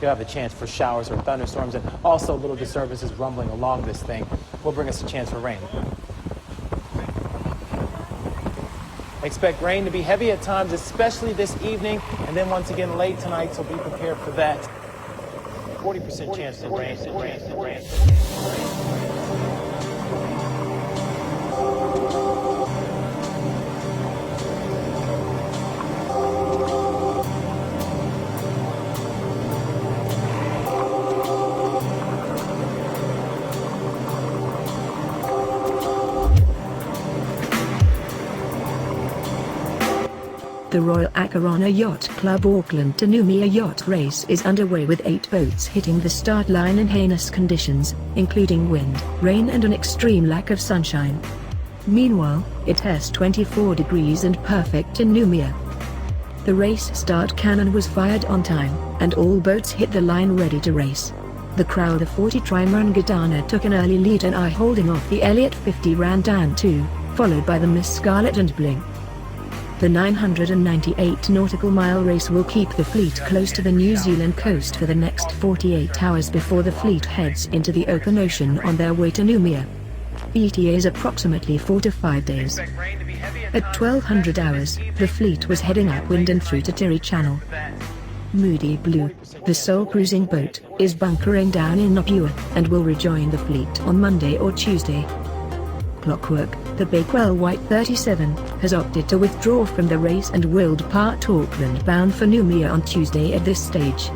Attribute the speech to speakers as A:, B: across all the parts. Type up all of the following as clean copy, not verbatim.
A: You'll have a chance for showers or thunderstorms, and also little disturbances rumbling along this thing will bring us a chance for rain. Expect rain to be heavy at times, especially this evening, and then once again late tonight, so be prepared for that. 40% chance of rain.
B: The Royal Akarana Yacht Club Auckland-Noumea Yacht Race is underway with 8 boats hitting the start line in heinous conditions, including wind, rain and an extreme lack of sunshine. Meanwhile, it has 24 degrees and perfect in Noumea. The race start cannon was fired on time, and all boats hit the line ready to race. The Crowther 40 Trimaran Regatta took an early lead and are holding off the Elliott 50 Randan 2, followed by the Miss Scarlet and Bling. The 998 nautical mile race will keep the fleet close to the New Zealand coast for the next 48 hours before the fleet heads into the open ocean on their way to Noumea. The ETA is approximately 4 to 5 days. At 1200 hours, the fleet was heading upwind and through to Tirri Channel. Moody Blue, the sole cruising boat, is bunkering down in Noumea, and will rejoin the fleet on Monday or Tuesday. Clockwork, the Bakewell White 37, has opted to withdraw from the race and will depart Auckland bound for Noumea on Tuesday at this stage.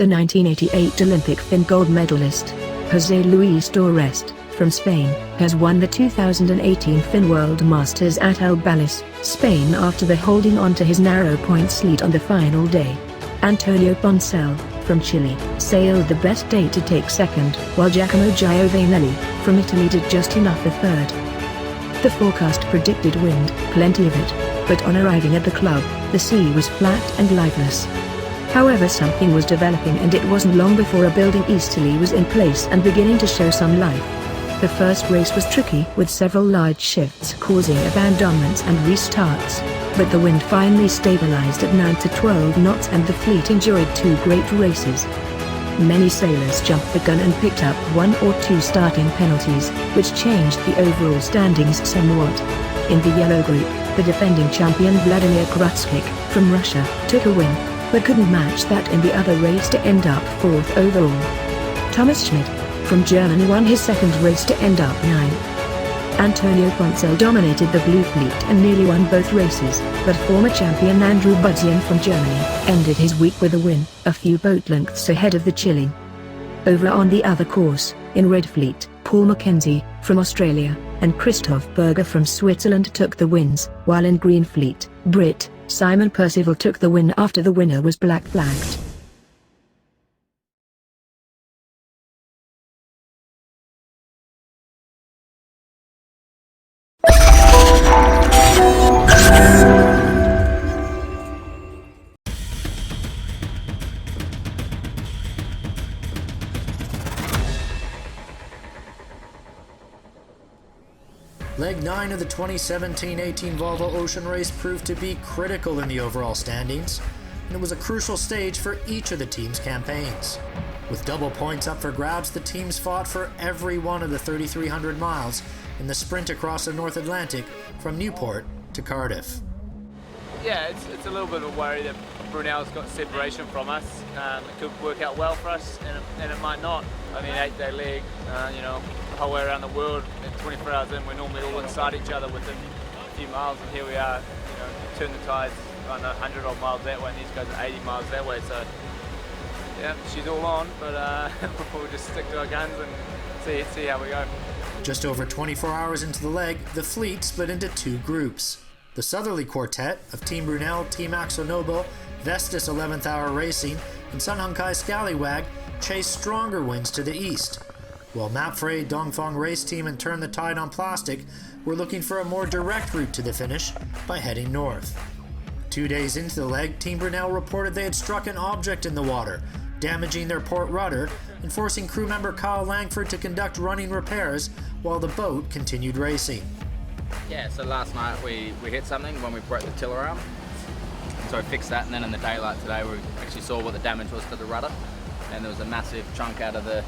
B: The 1988 Olympic Finn gold medalist, José Luis Torres, from Spain, has won the 2018 Finn World Masters at Albales, Spain after the holding on to his narrow points lead on the final day. Antonio Poncel, from Chile, sailed the best day to take second, while Giacomo Giovanelli, from Italy did just enough for third. The forecast predicted wind, plenty of it, but on arriving at the club, the sea was flat and lifeless. However, something was developing, and it wasn't long before a building easterly was in place and beginning to show some life. The first race was tricky, with several large shifts causing abandonments and restarts, but the wind finally stabilized at 9 to 12 knots and the fleet enjoyed 2 great races. Many sailors jumped the gun and picked up 1 or 2 starting penalties, which changed the overall standings somewhat. In the yellow group, the defending champion Vladimir Krutskik, from Russia, took a win, but couldn't match that in the other race to end up 4th overall. Thomas Schmidt, from Germany, won his second race to end up 9th. Antonio Poncel dominated the blue fleet and nearly won both races, but former champion Andrew Budzian from Germany ended his week with a win, a few boat lengths ahead of the Chile. Over on the other course, in Red Fleet, Paul Mackenzie, from Australia, and Christoph Berger from Switzerland took the wins, while in Green Fleet, Brit Simon Percival took the win after the winner was black flagged.
C: Leg 9 of the 2017-18 Volvo Ocean Race proved to be critical in the overall standings, and it was a crucial stage for each of the team's campaigns. With double points up for grabs, the teams fought for every one of the 3,300 miles in the sprint across the North Atlantic from Newport to Cardiff.
D: Yeah, it's a little bit of a worry that Brunel's got separation from us. It could work out well for us, and it might not. I mean, 8-day leg, the whole way around the world, and 24 hours in, we're normally all inside each other within a few miles, and here we are, turn the tides, 100 odd miles that way, and these guys are 80 miles that way, so yeah, she's all on, but we'll just stick to our guns and see how we go.
C: Just over 24 hours into the leg, the fleet split into 2 groups. The southerly quartet of Team Brunel, Team Akzo Nobel, Vestas 11th Hour Racing, and Sun Hung Kai Scallywag chased stronger winds to the east, while Mapfre, Dongfeng Race Team, and Turn the Tide on Plastic were looking for a more direct route to the finish by heading north. 2 days into the leg, Team Brunel reported they had struck an object in the water, damaging their port rudder and forcing crew member Kyle Langford to conduct running repairs while the boat continued racing.
E: Yeah, so last night we hit something when we broke the tiller arm, so we fixed that, and then in the daylight today we actually saw what the damage was to the rudder, and there was a massive chunk out of the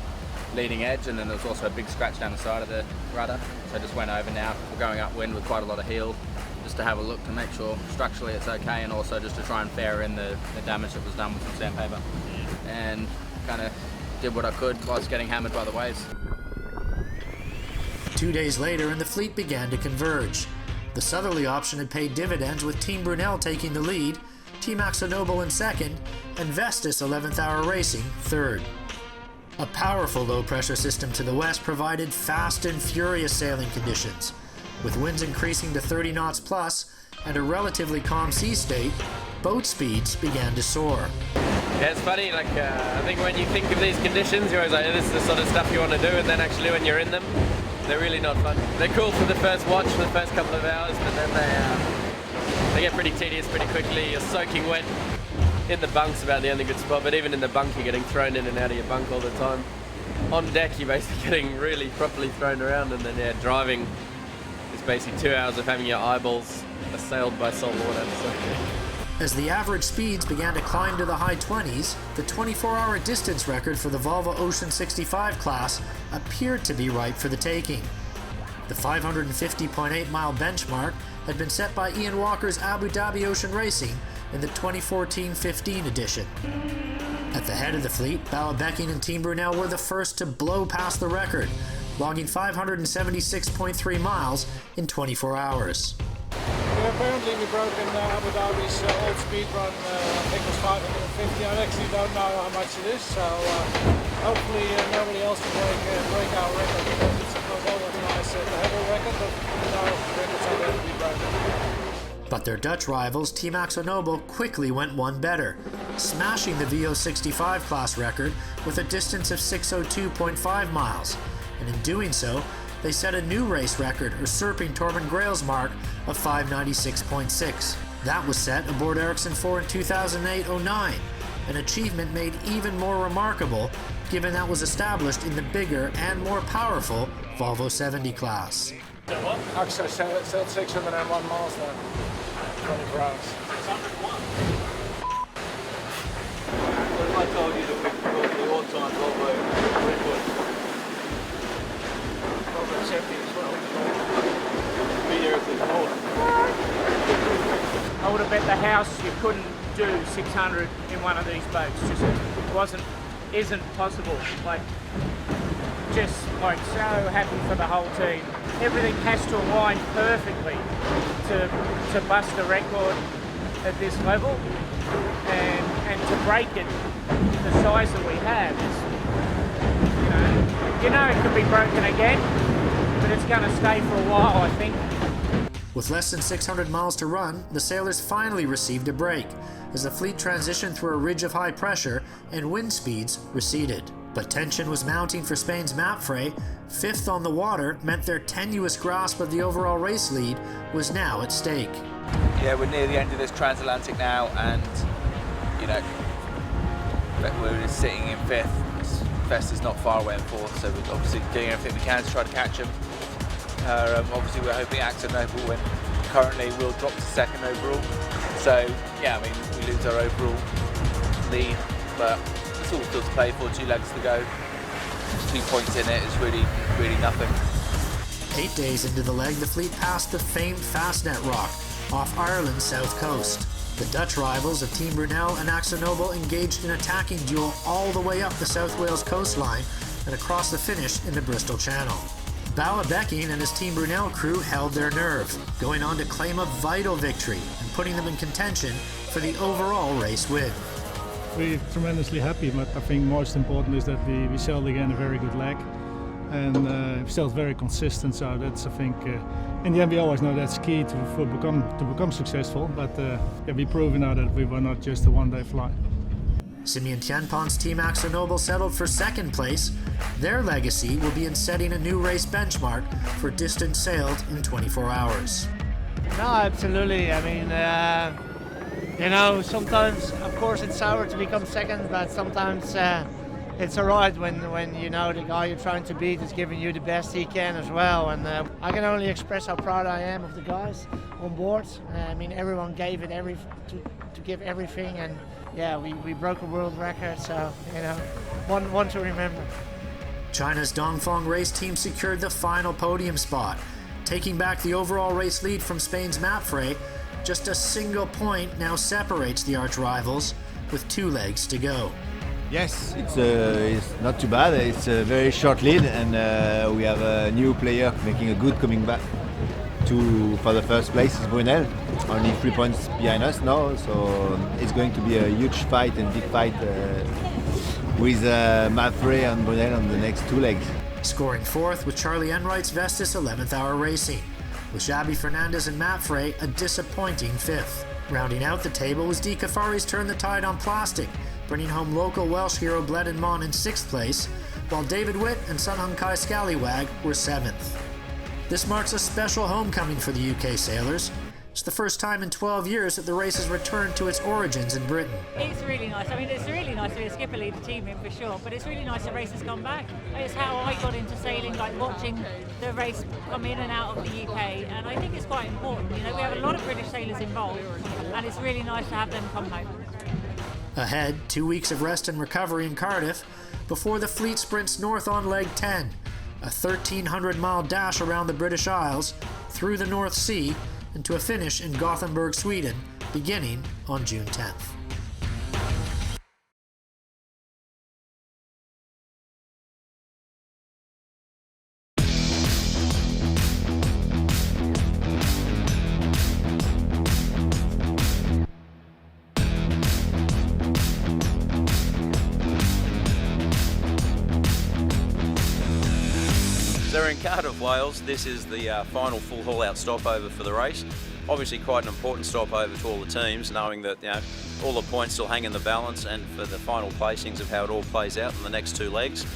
E: leading edge, and then there was also a big scratch down the side of the rudder, so I just went over now. We're going upwind with quite a lot of heel, just to have a look to make sure structurally it's okay, and also just to try and fare in the damage that was done with some sandpaper, and kind of did what I could whilst getting hammered by the waves.
C: 2 days later, and the fleet began to converge. The southerly option had paid dividends, with Team Brunel taking the lead, Team Akzo Nobel in second, and Vestas 11th Hour Racing third. A powerful low-pressure system to the west provided fast and furious sailing conditions. With winds increasing to 30 knots plus and a relatively calm sea state, boat speeds began to soar.
D: Yeah, it's funny, I think when you think of these conditions, you're always like, this is the sort of stuff you want to do, and then actually when you're in them, they're really not fun. They're cool for the first watch, for the first couple of hours, but then they get pretty tedious pretty quickly. You're soaking wet. In the bunk's about the only good spot, but even in the bunk you're getting thrown in and out of your bunk all the time. On deck you're basically getting really properly thrown around, and then driving is basically 2 hours of having your eyeballs assailed by salt water. So.
C: As the average speeds began to climb to the high 20s, the 24-hour distance record for the Volvo Ocean 65 class appeared to be ripe for the taking. The 550.8-mile benchmark had been set by Ian Walker's Abu Dhabi Ocean Racing in the 2014-15 edition. At the head of the fleet, Ballabecking and Team Brunel were the first to blow past the record, logging 576.3 miles in 24 hours.
F: apparently we broke in Abu Dhabi's old speed run. I think it was 550. I actually don't know how much it is, so hopefully nobody else will break our record. It's not always nice to have a record, but records are there to be broken.
C: But their Dutch rivals, Team AkzoNobel, quickly went one better, smashing the VO65 class record with a distance of 602.5 miles, and in doing so, they set a new race record, usurping Torben Grail's mark of 596.6. That was set aboard Ericsson 4 in 2008-09, an achievement made even more remarkable given that was established in the bigger and more powerful Volvo 70 class.
F: Akzo said 601 miles now, 24 hours.
G: 601? I told you that we brought the all-time Volvo record. Volvo 70 as well. Be there if we can hold it.
H: I would have bet the house you couldn't do 600 in one of these boats. Isn't possible. Just so happy for the whole team. Everything has to align perfectly to bust the record at this level, and to break it the size that we have is, it could be broken again, but it's going to stay for a while, I think.
C: With less than 600 miles to run, the sailors finally received a break as the fleet transitioned through a ridge of high pressure and wind speeds receded. But tension was mounting for Spain's Mapfre. Fifth on the water meant their tenuous grasp of the overall race lead was now at stake.
E: Yeah, we're near the end of this transatlantic now, and we're sitting in fifth. Vesta's not far away in fourth, so we're obviously doing everything we can to try to catch them. Obviously we're hoping AkzoNobel will win. Currently we'll drop to second overall. So yeah, we lose our overall lead, but it's all still to play for, 2 legs to go. 2 points in it is really nothing.
C: 8 days into the leg, the fleet passed the famed Fastnet Rock off Ireland's south coast. The Dutch rivals of Team Brunel and AkzoNobel engaged in an attacking duel all the way up the South Wales coastline and across the finish in the Bristol Channel. Bala Becking and his Team Brunel crew held their nerve, going on to claim a vital victory and putting them in contention for the overall race win.
F: We're tremendously happy, but I think most important is that we sailed again a very good leg, and we sailed very consistent. So that's, I think, in the end we always know that's key to become successful. But we've proven now that we were not just a one-day fly.
C: Simeon Tienpon's Team AkzoNobel settled for second place. Their legacy will be in setting a new race benchmark for distance sailed in 24 hours.
I: No, absolutely. Sometimes, of course, it's sour to become second, but sometimes it's alright when the guy you're trying to beat is giving you the best he can as well. And I can only express how proud I am of the guys on board. Everyone gave it to give everything, and yeah, we broke a world record, so one to remember.
C: China's Dongfeng race team secured the final podium spot, taking back the overall race lead from Spain's Mapfre. Just a single point now separates the arch rivals, with 2 legs to go.
J: Yes, it's not too bad. It's a very short lead, and we have a new player making a good coming back for the first place. Is Brunel, only 3 points behind us now, so it's going to be a huge fight and big fight with Mapfre and Brunel on the next 2 legs.
C: Scoring 4th with Charlie Enright's Vestas 11th Hour Racing, with Xabi Fernandez and Mapfre a disappointing 5th. Rounding out the table was Di Cafari's Turn the Tide on Plastic, bringing home local Welsh hero Bled Mon in 6th place, while David Witt and Sun Hung Kai Scallywag were 7th. This marks a special homecoming for the UK sailors. It's the first time in 12 years that the race has returned to its origins in Britain.
K: It's really nice. It's really nice to be a skipper lead the team in for sure, but it's really nice the race has come back. It's how I got into sailing, watching the race come in and out of the UK, and I think it's quite important. We have a lot of British sailors involved, and it's really nice to have them come home.
C: Ahead, 2 weeks of rest and recovery in Cardiff before the fleet sprints north on leg 10, a 1,300-mile dash around the British Isles, through the North Sea, and to a finish in Gothenburg, Sweden, beginning on June 10th.
L: in Cardiff, Wales. This is the final full haul-out stopover for the race. Obviously quite an important stopover to all the teams, knowing that all the points still hang in the balance, and for the final placings of how it all plays out in the next two legs.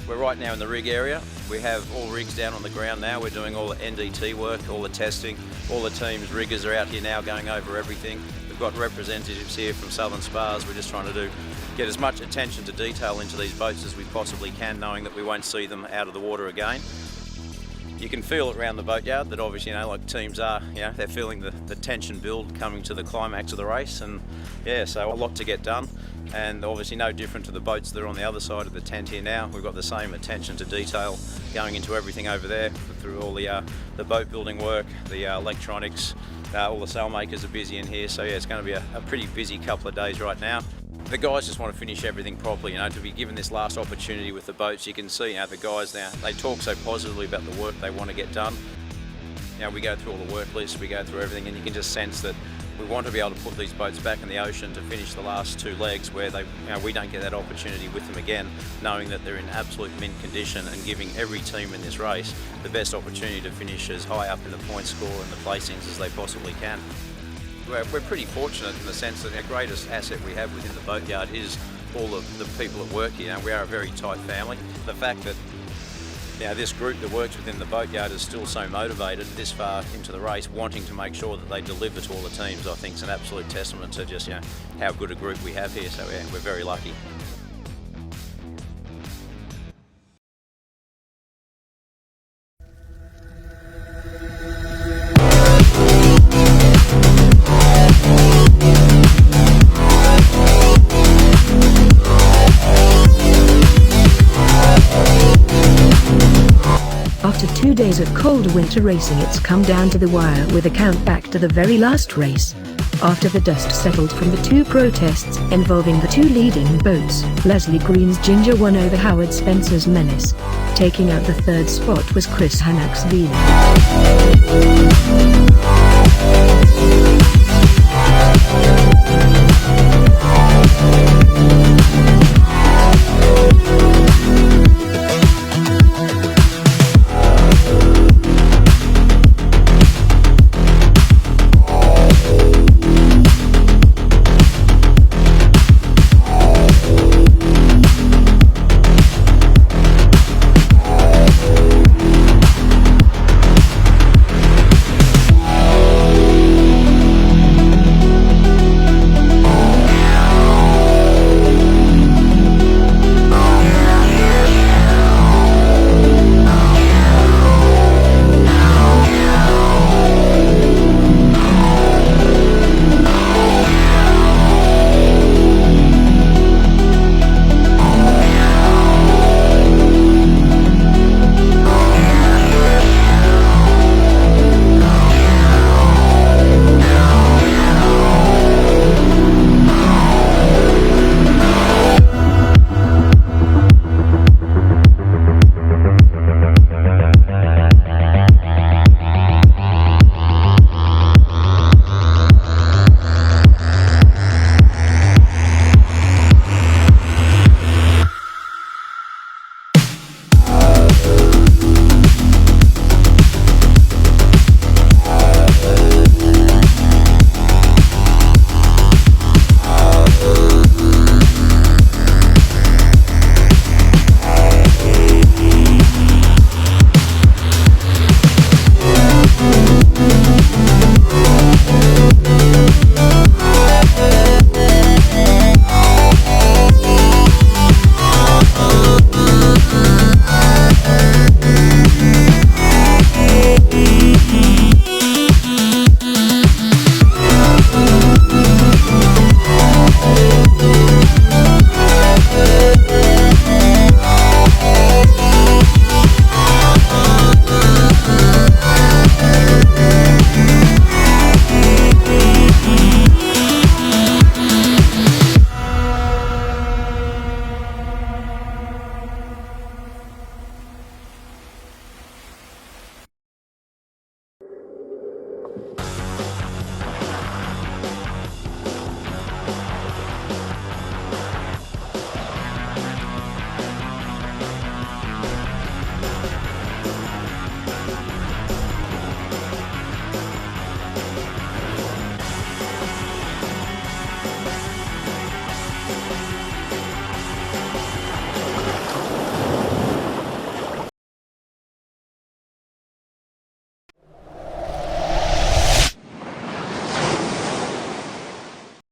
L: We're right now in the rig area. We have all rigs down on the ground now. We're doing all the NDT work, all the testing. All the teams' riggers are out here now going over everything. We've got representatives here from Southern Spas. We're just trying to get as much attention to detail into these boats as we possibly can, knowing that we won't see them out of the water again. You can feel it around the boatyard that obviously, like teams are, they're feeling the tension build coming to the climax of the race, and so a lot to get done. And obviously no different to the boats that are on the other side of the tent here now. We've got the same attention to detail going into everything over there, through all the boat building work, the electronics, all the sail makers are busy in here. So it's going to be a pretty busy couple of days right now. The guys just want to finish everything properly, to be given this last opportunity with the boats. You can see, the guys now, they talk so positively about the work they want to get done. We go through all the work lists, we go through everything, and you can just sense that we want to be able to put these boats back in the ocean to finish the last two legs where we don't get that opportunity with them again, knowing that they're in absolute mint condition and giving every team in this race the best opportunity to finish as high up in the point score and the placings as they possibly can. We're pretty fortunate in the sense that our greatest asset we have within the boatyard is all of the people that work here. We are a very tight family. The fact that this group that works within the boatyard is still so motivated this far into the race, wanting to make sure that they deliver to all the teams, I think is an absolute testament to just how good a group we have here. So we're very lucky.
B: After 2 days of cold winter racing, it's come down to the wire with a count back to the very last race. After the dust settled from the two protests involving the two leading boats, Leslie Green's Ginger won over Howard Spencer's Menace. Taking out the third spot was Chris Hannock's Vila.